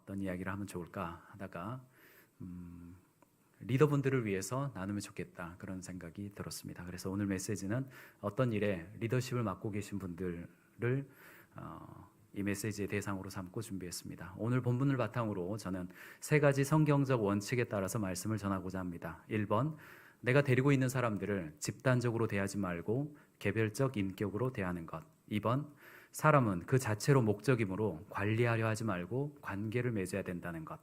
어떤 이야기를 하면 좋을까 하다가 리더분들을 위해서 나누면 좋겠다, 그런 생각이 들었습니다. 그래서 오늘 메시지는 어떤 일에 리더십을 맡고 계신 분들을 이 메시지의 대상으로 삼고 준비했습니다. 오늘 본문을 바탕으로 저는 세 가지 성경적 원칙에 따라서 말씀을 전하고자 합니다. 1번, 내가 데리고 있는 사람들을 집단적으로 대하지 말고 개별적 인격으로 대하는 것. 2번, 사람은 그 자체로 목적이므로 관리하려 하지 말고 관계를 맺어야 된다는 것.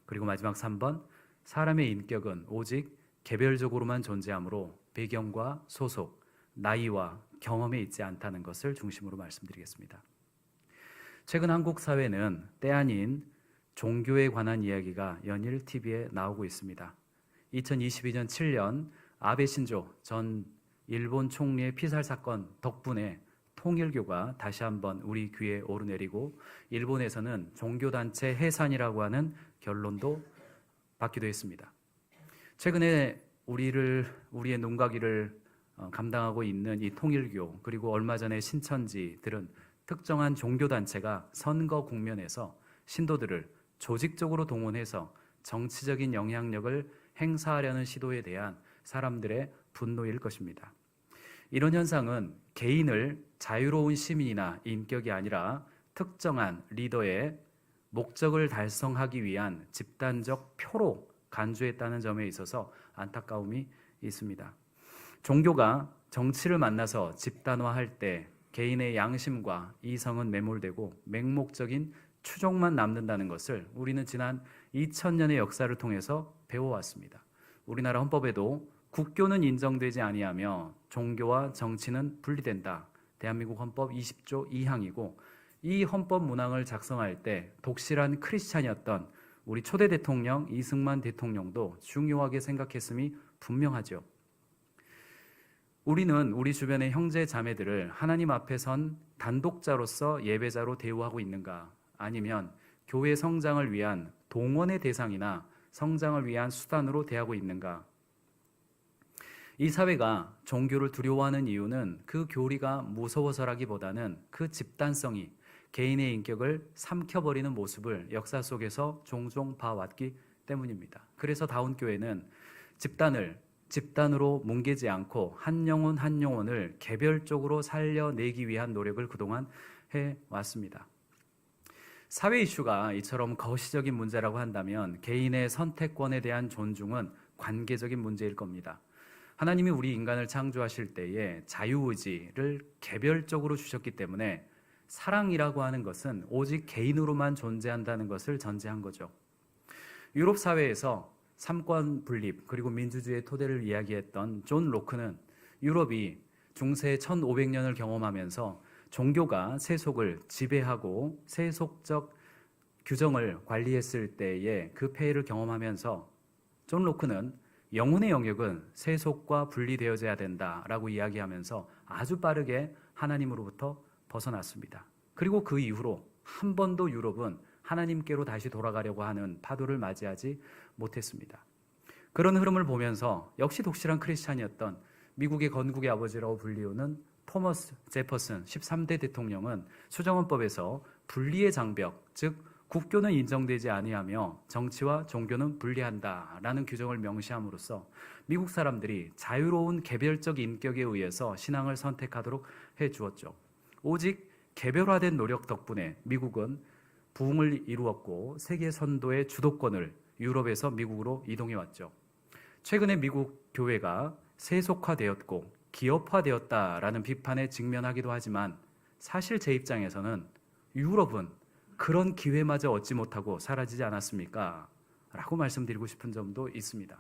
그리고 마지막 3번, 사람의 인격은 오직 개별적으로만 존재하므로 배경과 소속, 나이와 경험에 있지 않다는 것을 중심으로 말씀드리겠습니다. 최근 한국 사회는 때 아닌 종교에 관한 이야기가 연일 TV에 나오고 있습니다. 2022년 7년 아베 신조 전 일본 총리의 피살 사건 덕분에 통일교가 다시 한번 우리 귀에 오르내리고 일본에서는 종교단체 해산이라고 하는 결론도 받기도 했습니다. 최근에 우리의 눈가기를 감당하고 있는 이 통일교, 그리고 얼마 전에 신천지들은 특정한 종교단체가 선거 국면에서 신도들을 조직적으로 동원해서 정치적인 영향력을 행사하려는 시도에 대한 사람들의 분노일 것입니다. 이런 현상은 개인을 자유로운 시민이나 인격이 아니라 특정한 리더의 목적을 달성하기 위한 집단적 표로 간주했다는 점에 있어서 안타까움이 있습니다. 종교가 정치를 만나서 집단화할 때 개인의 양심과 이성은 매몰되고 맹목적인 추종만 남는다는 것을 우리는 지난 2000년의 역사를 통해서 배워왔습니다. 우리나라 헌법에도 국교는 인정되지 아니하며 종교와 정치는 분리된다. 대한민국 헌법 20조 2항이고, 이 헌법 문항을 작성할 때 독실한 크리스찬이었던 우리 초대 대통령 이승만 대통령도 중요하게 생각했음이 분명하죠. 우리는 우리 주변의 형제 자매들을 하나님 앞에 선 단독자로서 예배자로 대우하고 있는가, 아니면 교회 성장을 위한 동원의 대상이나 성장을 위한 수단으로 대하고 있는가? 이 사회가 종교를 두려워하는 이유는 그 교리가 무서워서라기보다는 그 집단성이 개인의 인격을 삼켜버리는 모습을 역사 속에서 종종 봐왔기 때문입니다. 그래서 다운교회는 집단으로 뭉개지 않고 한 영혼 한 영혼을 개별적으로 살려내기 위한 노력을 그동안 해왔습니다. 사회 이슈가 이처럼 거시적인 문제라고 한다면 개인의 선택권에 대한 존중은 관계적인 문제일 겁니다. 하나님이 우리 인간을 창조하실 때에 자유의지를 개별적으로 주셨기 때문에 사랑이라고 하는 것은 오직 개인으로만 존재한다는 것을 전제한 거죠. 유럽 사회에서 삼권 분립 그리고 민주주의의 토대를 이야기했던 존 로크는 유럽이 중세 1500년을 경험하면서 종교가 세속을 지배하고 세속적 규정을 관리했을 때의 그 폐해를 경험하면서 존 로크는 영혼의 영역은 세속과 분리되어져야 된다라고 이야기하면서 아주 빠르게 하나님으로부터 벗어났습니다. 그리고 그 이후로 한 번도 유럽은 하나님께로 다시 돌아가려고 하는 파도를 맞이하지 못했습니다. 그런 흐름을 보면서 역시 독실한 크리스찬이었던 미국의 건국의 아버지라고 불리우는 토머스 제퍼슨 13대 대통령은 수정헌법에서 분리의 장벽, 즉 국교는 인정되지 아니하며 정치와 종교는 분리한다라는 규정을 명시함으로써 미국 사람들이 자유로운 개별적 인격에 의해서 신앙을 선택하도록 해주었죠. 오직 개별화된 노력 덕분에 미국은 부흥을 이루었고 세계 선도의 주도권을 유럽에서 미국으로 이동해왔죠. 최근에 미국 교회가 세속화되었고 기업화되었다라는 비판에 직면하기도 하지만 사실 제 입장에서는 유럽은 그런 기회마저 얻지 못하고 사라지지 않았습니까? 라고 말씀드리고 싶은 점도 있습니다.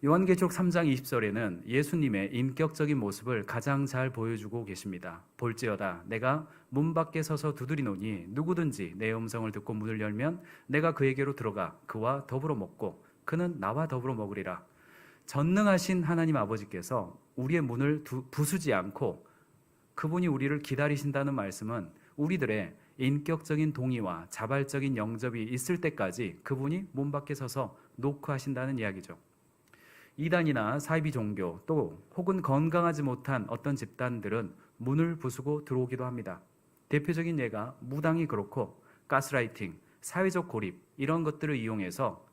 요한계시록 3장 20절에는 예수님의 인격적인 모습을 가장 잘 보여주고 계십니다. 볼지어다 내가 문 밖에 서서 두드리노니 누구든지 내 음성을 듣고 문을 열면 내가 그에게로 들어가 그와 더불어 먹고 그는 나와 더불어 먹으리라. 전능하신 하나님 아버지께서 우리의 문을 부수지 않고 그분이 우리를 기다리신다는 말씀은 우리들의 인격적인 동의와 자발적인 영접이 있을 때까지 그분이 문 밖에 서서 노크하신다는 이야기죠. 이단이나 사이비 종교 또 혹은 건강하지 못한 어떤 집단들은 문을 부수고 들어오기도 합니다. 대표적인 예가 무당이 그렇고 가스라이팅, 사회적 고립 이런 것들을 이용해서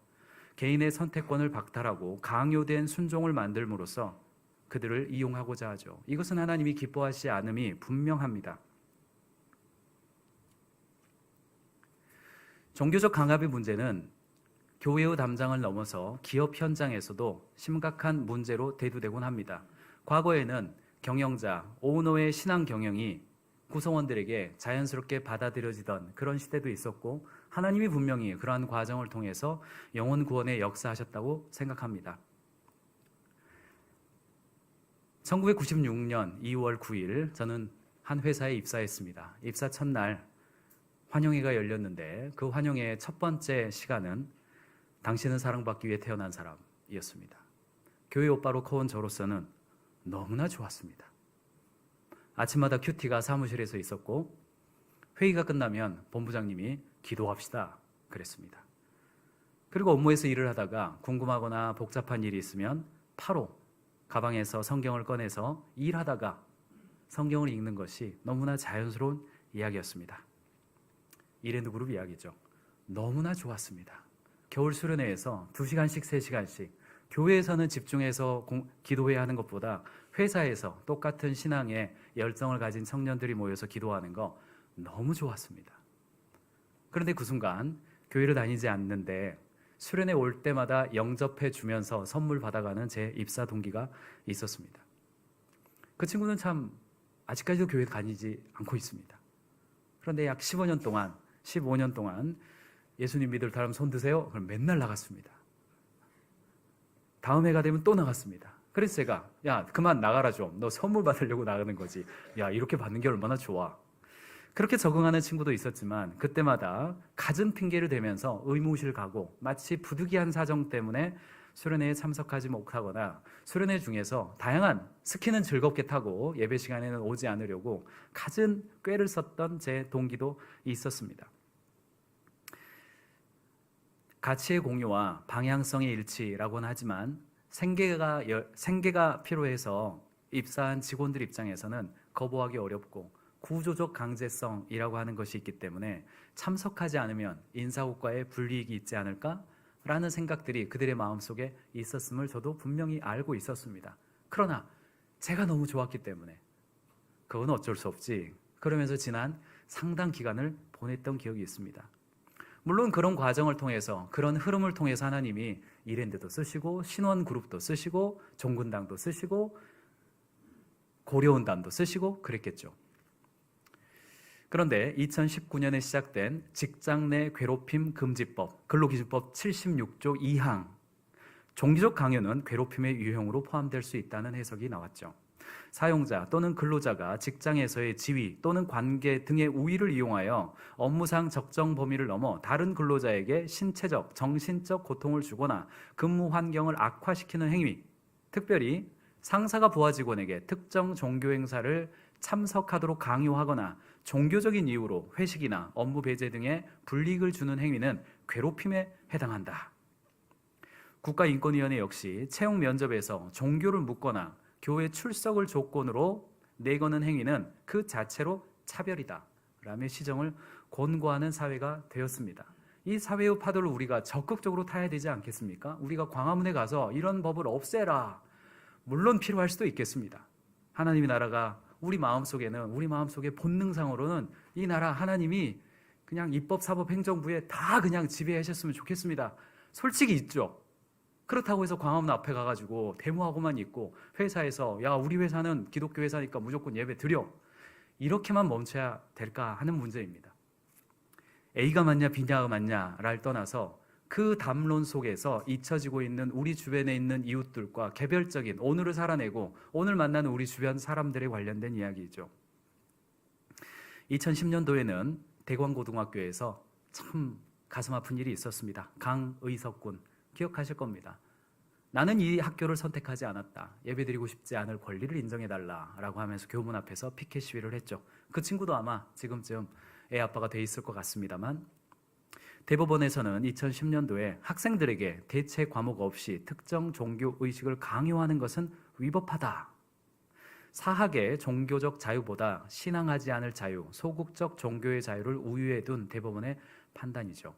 개인의 선택권을 박탈하고 강요된 순종을 만들므로써 그들을 이용하고자 하죠. 이것은 하나님이 기뻐하시지 않음이 분명합니다. 종교적 강압의 문제는 교회의 담장을 넘어서 기업 현장에서도 심각한 문제로 대두되곤 합니다. 과거에는 경영자, 오너의 신앙 경영이 구성원들에게 자연스럽게 받아들여지던 그런 시대도 있었고 하나님이 분명히 그러한 과정을 통해서 영혼 구원에 역사하셨다고 생각합니다. 1996년 2월 9일 저는 한 회사에 입사했습니다. 입사 첫날 환영회가 열렸는데 그 환영회의 첫 번째 시간은 당신은 사랑받기 위해 태어난 사람이었습니다. 교회 오빠로 커온 저로서는 너무나 좋았습니다. 아침마다 큐티가 사무실에서 있었고 회의가 끝나면 본부장님이 기도합시다 그랬습니다. 그리고 업무에서 일을 하다가 궁금하거나 복잡한 일이 있으면 바로 가방에서 성경을 꺼내서 일하다가 성경을 읽는 것이 너무나 자연스러운 이야기였습니다. 이랜드 그룹 이야기죠. 너무나 좋았습니다. 겨울 수련회에서 2시간씩 3시간씩 교회에서는 집중해서 기도해야 하는 것보다 회사에서 똑같은 신앙의 열정을 가진 청년들이 모여서 기도하는 거 너무 좋았습니다. 그런데 그 순간 교회를 다니지 않는데 수련회 올 때마다 영접해 주면서 선물 받아가는 제 입사 동기가 있었습니다. 그 친구는 참 아직까지도 교회 다니지 않고 있습니다. 그런데 약 15년 동안 예수님 믿을 사람 손 드세요. 그럼 맨날 나갔습니다. 다음 해가 되면 또 나갔습니다. 그래서 제가 야 그만 나가라 좀. 너 선물 받으려고 나가는 거지. 야 이렇게 받는 게 얼마나 좋아. 그렇게 적응하는 친구도 있었지만 그때마다 갖은 핑계를 대면서 의무실 가고 마치 부득이한 사정 때문에 수련회에 참석하지 못하거나 수련회 중에서 다양한 스키는 즐겁게 타고 예배 시간에는 오지 않으려고 갖은 꾀를 썼던 제 동기도 있었습니다. 가치의 공유와 방향성의 일치라고는 하지만 생계가 필요해서 입사한 직원들 입장에서는 거부하기 어렵고 구조적 강제성이라고 하는 것이 있기 때문에 참석하지 않으면 인사고과에 불이익이 있지 않을까라는 생각들이 그들의 마음속에 있었음을 저도 분명히 알고 있었습니다. 그러나 제가 너무 좋았기 때문에 그건 어쩔 수 없지. 그러면서 지난 상당 기간을 보냈던 기억이 있습니다. 물론 그런 과정을 통해서 그런 흐름을 통해서 하나님이 이랜드도 쓰시고 신원그룹도 쓰시고 종군당도 쓰시고 고려온단도 쓰시고 그랬겠죠. 그런데 2019년에 시작된 직장 내 괴롭힘 금지법 근로기준법 76조 2항 종교적 강요는 괴롭힘의 유형으로 포함될 수 있다는 해석이 나왔죠. 사용자 또는 근로자가 직장에서의 지위 또는 관계 등의 우위를 이용하여 업무상 적정 범위를 넘어 다른 근로자에게 신체적, 정신적 고통을 주거나 근무 환경을 악화시키는 행위, 특별히 상사가 부하 직원에게 특정 종교 행사를 참석하도록 강요하거나 종교적인 이유로 회식이나 업무 배제 등의 불이익을 주는 행위는 괴롭힘에 해당한다. 국가인권위원회 역시 채용 면접에서 종교를 묻거나 교회 출석을 조건으로 내거는 행위는 그 자체로 차별이다 라며 시정을 권고하는 사회가 되었습니다. 이 사회의 파도를 우리가 적극적으로 타야 되지 않겠습니까? 우리가 광화문에 가서 이런 법을 없애라. 물론 필요할 수도 있겠습니다. 하나님의 나라가 우리 마음속에 본능상으로는 이 나라 하나님이 그냥 입법, 사법, 행정부에 다 그냥 지배하셨으면 좋겠습니다. 솔직히 있죠. 그렇다고 해서 광화문 앞에 가가지고 데모하고만 있고 회사에서 야 우리 회사는 기독교 회사니까 무조건 예배 드려 이렇게만 멈춰야 될까 하는 문제입니다. A가 맞냐 B가 맞냐를 떠나서 그 담론 속에서 잊혀지고 있는 우리 주변에 있는 이웃들과 개별적인 오늘을 살아내고 오늘 만나는 우리 주변 사람들에 관련된 이야기죠. 2010년도에는 대광고등학교에서 참 가슴 아픈 일이 있었습니다. 강의석 군 기억하실 겁니다. 나는 이 학교를 선택하지 않았다. 예배드리고 싶지 않을 권리를 인정해달라라고 하면서 교문 앞에서 피켓 시위를 했죠. 그 친구도 아마 지금쯤 애 아빠가 돼 있을 것 같습니다만 대법원에서는 2010년도에 학생들에게 대체 과목 없이 특정 종교 의식을 강요하는 것은 위법하다. 사학의 종교적 자유보다 신앙하지 않을 자유, 소극적 종교의 자유를 우위에 둔 대법원의 판단이죠.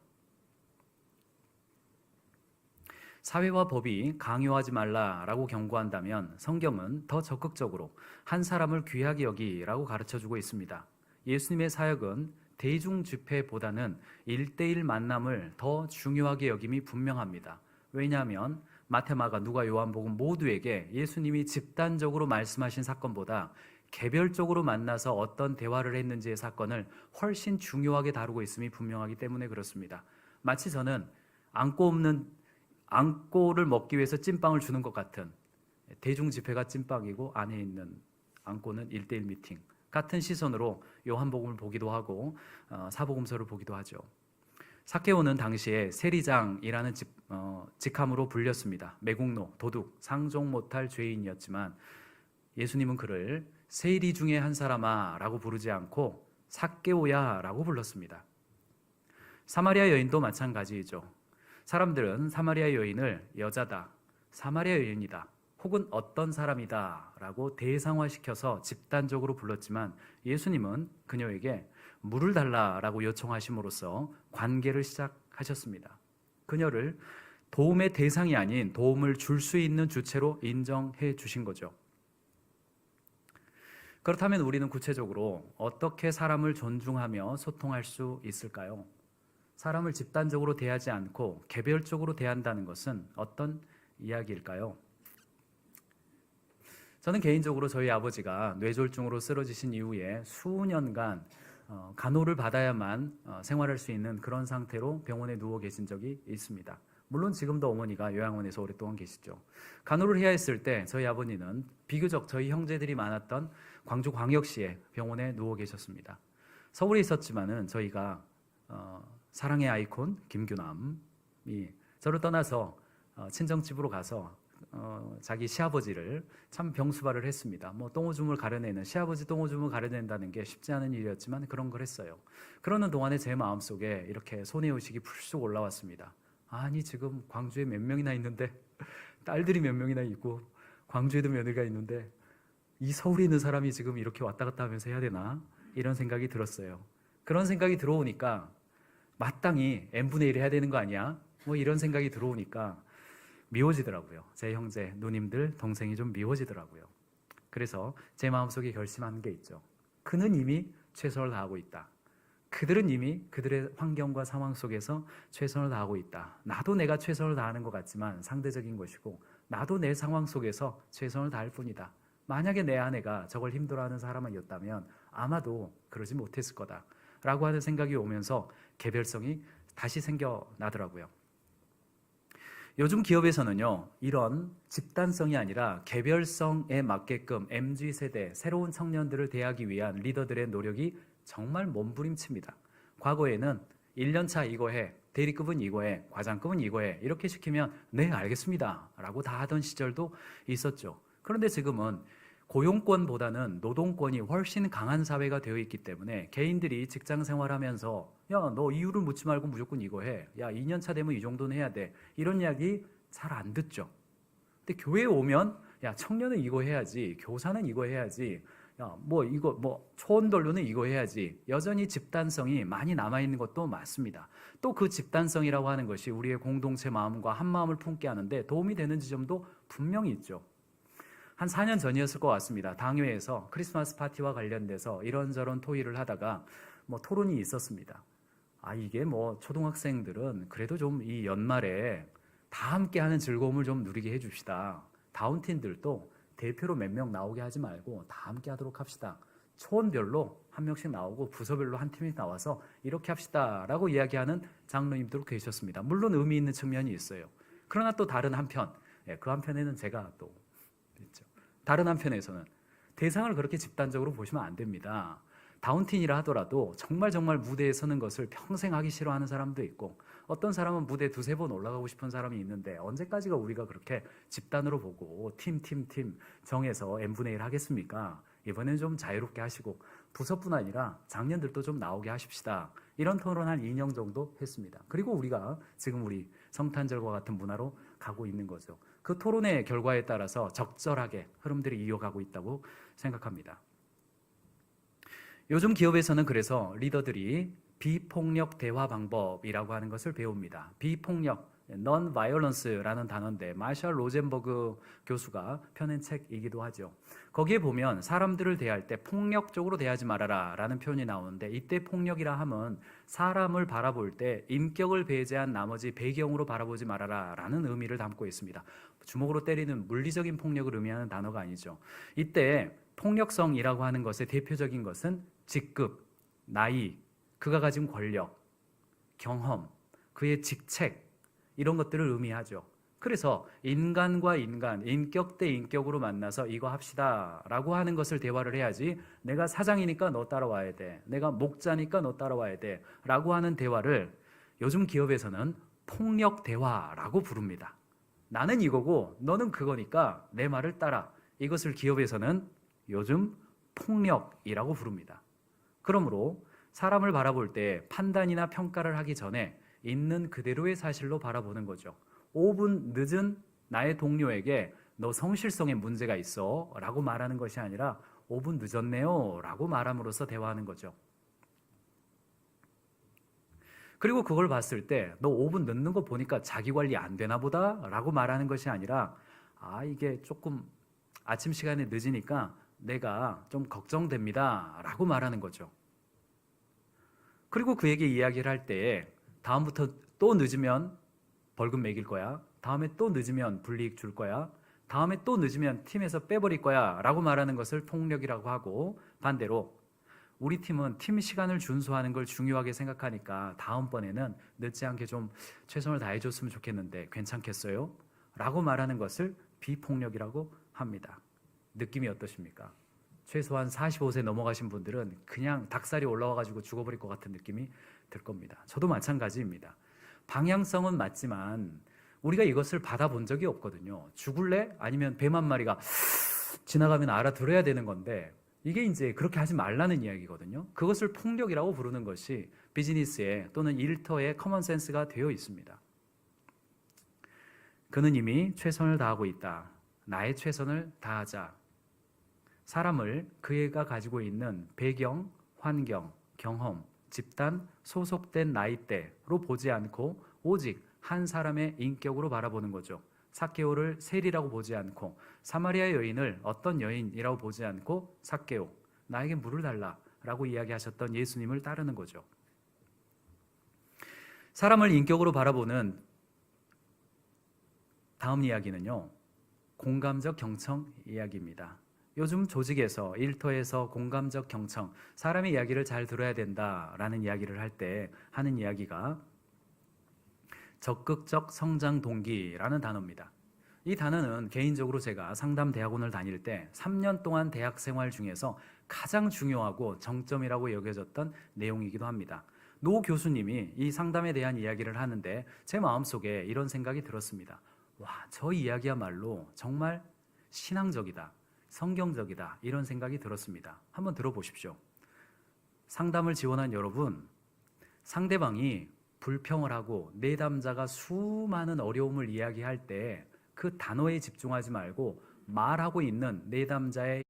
사회와 법이 강요하지 말라라고 경고한다면 성경은 더 적극적으로 한 사람을 귀하게 여기라고 가르쳐주고 있습니다. 예수님의 사역은 대중 집회보다는 1대1 만남을 더 중요하게 여김이 분명합니다. 왜냐하면 마태, 마가, 누가, 요한복음 모두에게 예수님이 집단적으로 말씀하신 사건보다 개별적으로 만나서 어떤 대화를 했는지의 사건을 훨씬 중요하게 다루고 있음이 분명하기 때문에 그렇습니다. 마치 저는 앙꼬를 먹기 위해서 찐빵을 주는 것 같은, 대중 집회가 찐빵이고 안에 있는 앙꼬는 1대1 미팅 같은 시선으로 요한복음을 보기도 하고 사복음서를 보기도 하죠. 삭개오는 당시에 세리장이라는 직함으로 불렸습니다. 매국노, 도둑, 상종 못할 죄인이었지만 예수님은 그를 세리 중에 한 사람아 라고 부르지 않고 삭개오야 라고 불렀습니다. 사마리아 여인도 마찬가지이죠. 사람들은 사마리아 여인을 여자다, 사마리아 여인이다, 혹은 어떤 사람이다 라고 대상화시켜서 집단적으로 불렀지만 예수님은 그녀에게 물을 달라라고 요청하심으로써 관계를 시작하셨습니다. 그녀를 도움의 대상이 아닌 도움을 줄 수 있는 주체로 인정해 주신 거죠. 그렇다면 우리는 구체적으로 어떻게 사람을 존중하며 소통할 수 있을까요? 사람을 집단적으로 대하지 않고 개별적으로 대한다는 것은 어떤 이야기일까요? 저는 개인적으로 저희 아버지가 뇌졸중으로 쓰러지신 이후에 수년간 간호를 받아야만 생활할 수 있는 그런 상태로 병원에 누워 계신 적이 있습니다. 물론 지금도 어머니가 요양원에서 오랫동안 계시죠. 간호를 해야 했을 때 저희 아버님은 비교적 저희 형제들이 많았던 광주광역시의 병원에 누워 계셨습니다. 서울에 있었지만은 저희가 사랑의 아이콘 김규남이 저를 떠나서 친정집으로 가서 자기 시아버지를 참 병수발을 했습니다. 똥오줌을 가려내는, 시아버지 똥오줌을 가려낸다는 게 쉽지 않은 일이었지만 그런 걸 했어요. 그러는 동안에 제 마음속에 이렇게 손해의식이 풀쑥 올라왔습니다. 아니 지금 광주에 몇 명이나 있는데, 딸들이 몇 명이나 있고 광주에도 며느리가 있는데 이 서울에 있는 사람이 지금 이렇게 왔다 갔다 하면서 해야 되나? 이런 생각이 들었어요. 그런 생각이 들어오니까 마땅히 n분의 1 해야 되는 거 아니야? 이런 생각이 들어오니까 미워지더라고요. 제 형제, 누님들, 동생이 좀 미워지더라고요. 그래서 제 마음속에 결심한 게 있죠. 그는 이미 최선을 다하고 있다. 그들은 이미 그들의 환경과 상황 속에서 최선을 다하고 있다. 나도 내가 최선을 다하는 것 같지만 상대적인 것이고, 나도 내 상황 속에서 최선을 다할 뿐이다. 만약에 내 아내가 저걸 힘들어하는 사람이었다면 아마도 그러지 못했을 거다 라고 하는 생각이 오면서 개별성이 다시 생겨나더라고요. 요즘 기업에서는요, 이런 집단성이 아니라 개별성에 맞게끔 MZ세대, 새로운 청년들을 대하기 위한 리더들의 노력이 정말 몸부림칩니다. 과거에는 1년차 이거 해, 대리급은 이거 해, 과장급은 이거 해, 이렇게 시키면 네 알겠습니다 라고 다 하던 시절도 있었죠. 그런데 지금은 고용권보다는 노동권이 훨씬 강한 사회가 되어 있기 때문에 개인들이 직장 생활하면서 야, 너 이유를 묻지 말고 무조건 이거 해. 야, 2년차 되면 이 정도는 해야 돼. 이런 이야기 잘 안 듣죠. 근데 교회에 오면 야, 청년은 이거 해야지. 교사는 이거 해야지. 야, 초원돌로는 이거 해야지. 여전히 집단성이 많이 남아있는 것도 맞습니다. 또 그 집단성이라고 하는 것이 우리의 공동체 마음과 한 마음을 품게 하는데 도움이 되는 지점도 분명히 있죠. 한 4년 전이었을 것 같습니다. 당회에서 크리스마스 파티와 관련돼서 이런저런 토의를 하다가 토론이 있었습니다. 이게 초등학생들은 그래도 좀 이 연말에 다 함께 하는 즐거움을 좀 누리게 해줍시다. 다운팀들도 대표로 몇 명 나오게 하지 말고 다 함께 하도록 합시다. 초원별로 한 명씩 나오고 부서별로 한 팀이 나와서 이렇게 합시다 라고 이야기하는 장로님도 계셨습니다. 물론 의미 있는 측면이 있어요. 그러나 또 다른 한편, 그 한편에는 제가 또 있죠. 다른 한편에서는 대상을 그렇게 집단적으로 보시면 안 됩니다. 다운틴이라 하더라도 정말 무대에 서는 것을 평생 하기 싫어하는 사람도 있고, 어떤 사람은 무대 두세 번 올라가고 싶은 사람이 있는데 언제까지가 우리가 그렇게 집단으로 보고 팀 정해서 n분의 1 하겠습니까? 이번엔 좀 자유롭게 하시고 부서뿐 아니라 장년들도 좀 나오게 하십시다. 이런 토론 한 2년 정도 했습니다. 그리고 우리가 지금 우리 성탄절과 같은 문화로 가고 있는 거죠. 그 토론의 결과에 따라서 적절하게 흐름들이 이어가고 있다고 생각합니다. 요즘 기업에서는 그래서 리더들이 비폭력 대화 방법이라고 하는 것을 배웁니다. 비폭력, non-violence라는 단어인데 마샬 로젠버그 교수가 펴낸 책이기도 하죠. 거기에 보면 사람들을 대할 때 폭력적으로 대하지 말아라 라는 표현이 나오는데, 이때 폭력이라 함은 사람을 바라볼 때 인격을 배제한 나머지 배경으로 바라보지 말아라 라는 의미를 담고 있습니다. 주먹으로 때리는 물리적인 폭력을 의미하는 단어가 아니죠. 이때 폭력성이라고 하는 것의 대표적인 것은 직급, 나이, 그가 가진 권력, 경험, 그의 직책, 이런 것들을 의미하죠. 그래서 인간과 인간, 인격 대 인격으로 만나서 이거 합시다 라고 하는 것을 대화를 해야지, 내가 사장이니까 너 따라와야 돼, 내가 목자니까 너 따라와야 돼 라고 하는 대화를 요즘 기업에서는 폭력 대화라고 부릅니다. 나는 이거고 너는 그거니까 내 말을 따라. 이것을 기업에서는 요즘 폭력이라고 부릅니다. 그러므로 사람을 바라볼 때 판단이나 평가를 하기 전에 있는 그대로의 사실로 바라보는 거죠. 5분 늦은 나의 동료에게 너 성실성에 문제가 있어 라고 말하는 것이 아니라 5분 늦었네요 라고 말함으로써 대화하는 거죠. 그리고 그걸 봤을 때 너 5분 늦는 거 보니까 자기 관리 안 되나 보다 라고 말하는 것이 아니라, 이게 조금 아침 시간에 늦으니까 내가 좀 걱정됩니다 라고 말하는 거죠. 그리고 그에게 이야기를 할 때 다음부터 또 늦으면 벌금 매길 거야, 다음에 또 늦으면 불이익 줄 거야, 다음에 또 늦으면 팀에서 빼버릴 거야 라고 말하는 것을 폭력이라고 하고, 반대로 우리 팀은 팀 시간을 준수하는 걸 중요하게 생각하니까 다음번에는 늦지 않게 좀 최선을 다해줬으면 좋겠는데 괜찮겠어요? 라고 말하는 것을 비폭력이라고 합니다. 느낌이 어떠십니까? 최소한 45세 넘어가신 분들은 그냥 닭살이 올라와가지고 죽어버릴 것 같은 느낌이 들 겁니다. 저도 마찬가지입니다. 방향성은 맞지만 우리가 이것을 받아본 적이 없거든요. 죽을래? 아니면 뱀 한 마리가 지나가면 알아들어야 되는 건데, 이게 이제 그렇게 하지 말라는 이야기거든요. 그것을 폭력이라고 부르는 것이 비즈니스에 또는 일터에 커먼센스가 되어 있습니다. 그는 이미 최선을 다하고 있다. 나의 최선을 다하자. 사람을 그애가 가지고 있는 배경, 환경, 경험, 집단, 소속된 나이대로 보지 않고 오직 한 사람의 인격으로 바라보는 거죠. 삭개오를 세리라고 보지 않고, 사마리아 여인을 어떤 여인이라고 보지 않고 삭개오, 나에게 물을 달라 라고 이야기하셨던 예수님을 따르는 거죠. 사람을 인격으로 바라보는 다음 이야기는요, 공감적 경청 이야기입니다. 요즘 조직에서, 일터에서 공감적 경청, 사람의 이야기를 잘 들어야 된다라는 이야기를 할 때 하는 이야기가 적극적 성장 동기라는 단어입니다. 이 단어는 개인적으로 제가 상담 대학원을 다닐 때 3년 동안 대학 생활 중에서 가장 중요하고 정점이라고 여겨졌던 내용이기도 합니다. 노 교수님이 이 상담에 대한 이야기를 하는데 제 마음속에 이런 생각이 들었습니다. 와, 저 이야기야말로 정말 신앙적이다, 성경적이다, 이런 생각이 들었습니다. 한번 들어보십시오. 상담을 지원한 여러분, 상대방이 불평을 하고 내담자가 수많은 어려움을 이야기할 때 그 단어에 집중하지 말고 말하고 있는 내담자의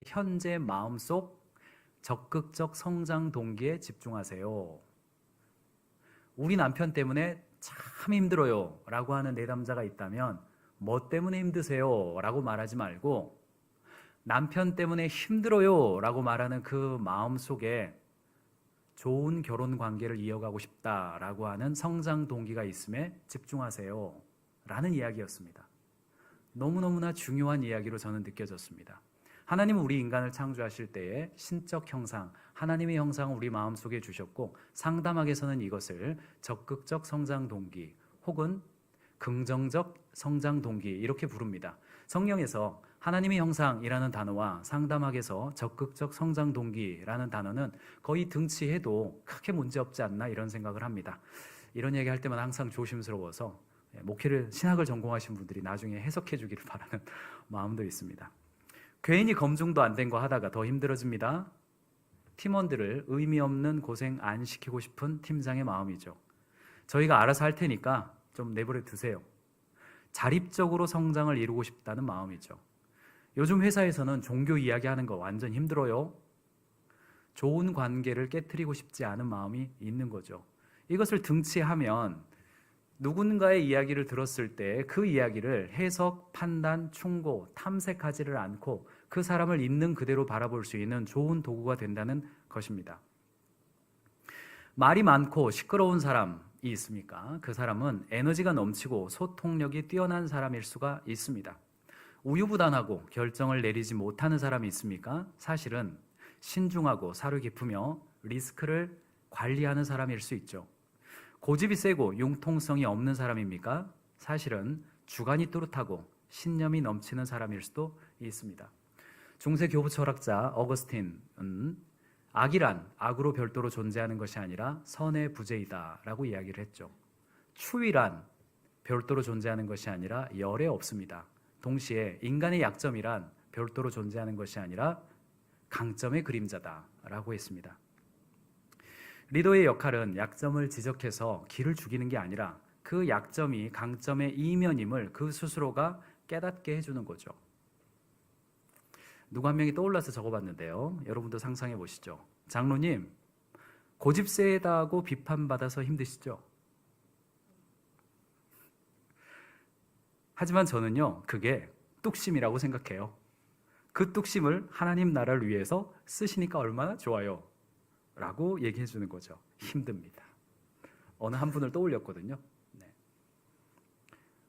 현재 마음속 적극적 성장 동기에 집중하세요. 우리 남편 때문에 참 힘들어요 라고 하는 내담자가 있다면 뭐 때문에 힘드세요? 라고 말하지 말고 남편 때문에 힘들어요 라고 말하는 그 마음 속에 좋은 결혼 관계를 이어가고 싶다라고 하는 성장 동기가 있음에 집중하세요 라는 이야기였습니다. 너무너무나 중요한 이야기로 저는 느껴졌습니다. 하나님은 우리 인간을 창조하실 때에 신적 형상, 하나님의 형상을 우리 마음속에 주셨고 상담학에서는 이것을 적극적 성장 동기 혹은 긍정적 성장 동기 이렇게 부릅니다. 성경에서 하나님의 형상이라는 단어와 상담학에서 적극적 성장 동기라는 단어는 거의 등치해도 크게 문제없지 않나 이런 생각을 합니다. 이런 얘기할 때마다 항상 조심스러워서 목회를 신학을 전공하신 분들이 나중에 해석해 주기를 바라는 마음도 있습니다. 괜히 검증도 안 된 거 하다가 더 힘들어집니다. 팀원들을 의미 없는 고생 안 시키고 싶은 팀장의 마음이죠. 저희가 알아서 할 테니까 좀 내버려 두세요. 자립적으로 성장을 이루고 싶다는 마음이죠. 요즘 회사에서는 종교 이야기하는 거 완전 힘들어요. 좋은 관계를 깨트리고 싶지 않은 마음이 있는 거죠. 이것을 등치하면 누군가의 이야기를 들었을 때 그 이야기를 해석, 판단, 충고, 탐색하지를 않고 그 사람을 있는 그대로 바라볼 수 있는 좋은 도구가 된다는 것입니다. 말이 많고 시끄러운 사람이 있습니까? 그 사람은 에너지가 넘치고 소통력이 뛰어난 사람일 수가 있습니다. 우유부단하고 결정을 내리지 못하는 사람이 있습니까? 사실은 신중하고 사려 깊으며 리스크를 관리하는 사람일 수 있죠. 고집이 세고 융통성이 없는 사람입니까? 사실은 주관이 또렷하고 신념이 넘치는 사람일 수도 있습니다. 중세 교부 철학자 어거스틴은 악이란 악으로 별도로 존재하는 것이 아니라 선의 부재이다 라고 이야기를 했죠. 추위란 별도로 존재하는 것이 아니라 열에 없습니다. 동시에 인간의 약점이란 별도로 존재하는 것이 아니라 강점의 그림자다 라고 했습니다. 리더의 역할은 약점을 지적해서 기를 죽이는 게 아니라 그 약점이 강점의 이면임을 그 스스로가 깨닫게 해주는 거죠. 누구 한 명이 떠올라서 적어봤는데요. 여러분도 상상해 보시죠. 장로님, 고집 세다고 비판받아서 힘드시죠? 하지만 저는요, 그게 뚝심이라고 생각해요. 그 뚝심을 하나님 나라를 위해서 쓰시니까 얼마나 좋아요 라고 얘기해 주는 거죠. 힘듭니다. 어느 한 분을 떠올렸거든요. 네.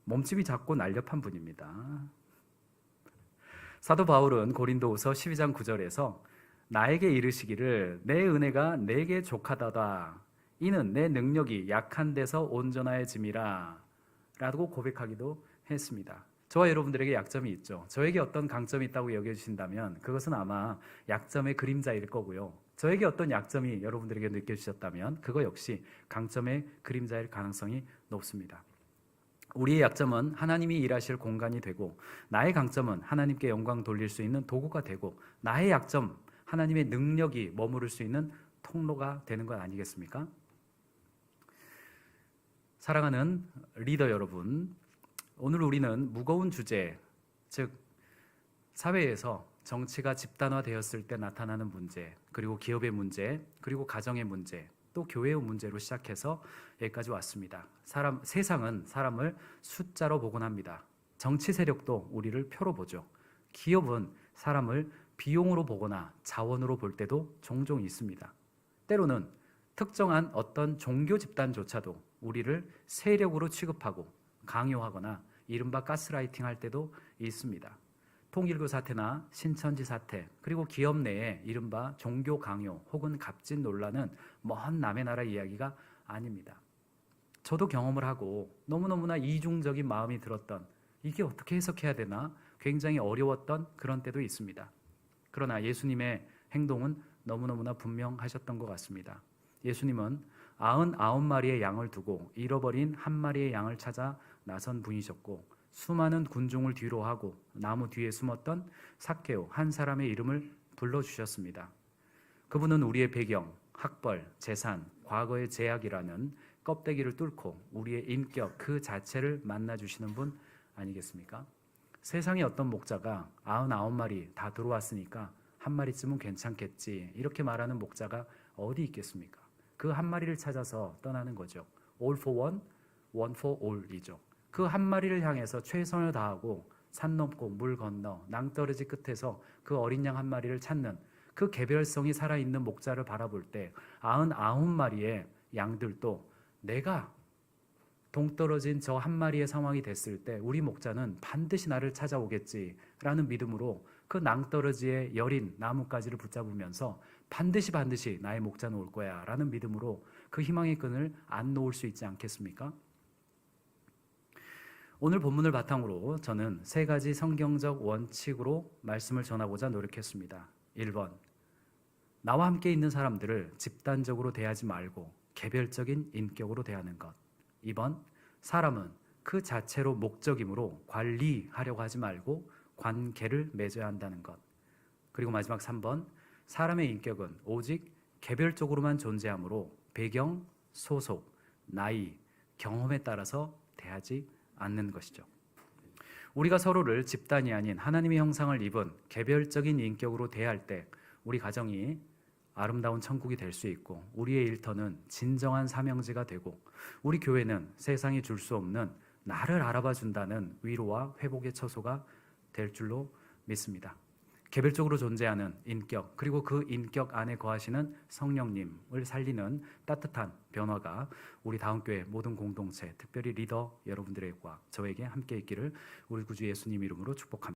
몸집이 작고 날렵한 분입니다. 사도 바울은 고린도후서 12장 9절에서 나에게 이르시기를 내 은혜가 내게 족하다다 이는 내 능력이 약한 데서 온전하여짐이라 라고 고백하기도 했습니다. 저와 여러분들에게 약점이 있죠. 저에게 어떤 강점이 있다고 여겨주신다면 그것은 아마 약점의 그림자일 거고요. 저에게 어떤 약점이 여러분들에게 느껴지셨다면 그거 역시 강점의 그림자일 가능성이 높습니다. 우리의 약점은 하나님이 일하실 공간이 되고 나의 강점은 하나님께 영광 돌릴 수 있는 도구가 되고 나의 약점, 하나님의 능력이 머무를 수 있는 통로가 되는 것 아니겠습니까? 사랑하는 리더 여러분, 오늘 우리는 무거운 주제, 즉 사회에서 정치가 집단화되었을 때 나타나는 문제, 그리고 기업의 문제, 그리고 가정의 문제, 또 교회의 문제로 시작해서 여기까지 왔습니다. 세상은 사람을 숫자로 보곤 합니다. 정치 세력도 우리를 표로 보죠. 기업은 사람을 비용으로 보거나 자원으로 볼 때도 종종 있습니다. 때로는 특정한 어떤 종교 집단조차도 우리를 세력으로 취급하고 강요하거나 이른바 가스라이팅 할 때도 있습니다. 통일교 사태나 신천지 사태, 그리고 기업 내에 이른바 종교 강요 혹은 갑진 논란은 먼 남의 나라 이야기가 아닙니다. 저도 경험을 하고 너무너무나 이중적인 마음이 들었던, 이게 어떻게 해석해야 되나 굉장히 어려웠던 그런 때도 있습니다. 그러나 예수님의 행동은 너무너무나 분명하셨던 것 같습니다. 예수님은 99마리의 양을 두고 잃어버린 한 마리의 양을 찾아 나선 분이셨고 수많은 군중을 뒤로 하고 나무 뒤에 숨었던 삭개오 한 사람의 이름을 불러주셨습니다. 그분은 우리의 배경, 학벌, 재산, 과거의 제약이라는 껍데기를 뚫고 우리의 인격 그 자체를 만나주시는 분 아니겠습니까? 세상에 어떤 목자가 99마리 다 들어왔으니까 한 마리쯤은 괜찮겠지 이렇게 말하는 목자가 어디 있겠습니까? 그 한 마리를 찾아서 떠나는 거죠. All for one, one for all이죠. 그 한 마리를 향해서 최선을 다하고 산 넘고 물 건너 낭떠러지 끝에서 그 어린 양 한 마리를 찾는 그 개별성이 살아있는 목자를 바라볼 때 99마리의 양들도 내가 동떨어진 저 한 마리의 상황이 됐을 때 우리 목자는 반드시 나를 찾아오겠지라는 믿음으로 그 낭떠러지의 여린 나뭇가지를 붙잡으면서 반드시 나의 목자는 올 거야 라는 믿음으로 그 희망의 끈을 안 놓을 수 있지 않겠습니까? 오늘 본문을 바탕으로 저는 세 가지 성경적 원칙으로 말씀을 전하고자 노력했습니다. 1번, 나와 함께 있는 사람들을 집단적으로 대하지 말고 개별적인 인격으로 대하는 것. 2번, 사람은 그 자체로 목적이므로 관리하려고 하지 말고 관계를 맺어야 한다는 것. 그리고 마지막 3번, 사람의 인격은 오직 개별적으로만 존재하므로 배경, 소속, 나이, 경험에 따라서 대하지 않는 것이죠. 우리가 서로를 집단이 아닌 하나님의 형상을 입은 개별적인 인격으로 대할 때 우리 가정이 아름다운 천국이 될 수 있고 우리의 일터는 진정한 사명지가 되고 우리 교회는 세상이 줄 수 없는 나를 알아봐 준다는 위로와 회복의 처소가 될 줄로 믿습니다. 개별적으로 존재하는 인격 그리고 그 인격 안에 거하시는 성령님을 살리는 따뜻한 변화가 우리 다음교회 모든 공동체 특별히 리더 여러분들과 저에게 함께 있기를 우리 구주 예수님 이름으로 축복합니다.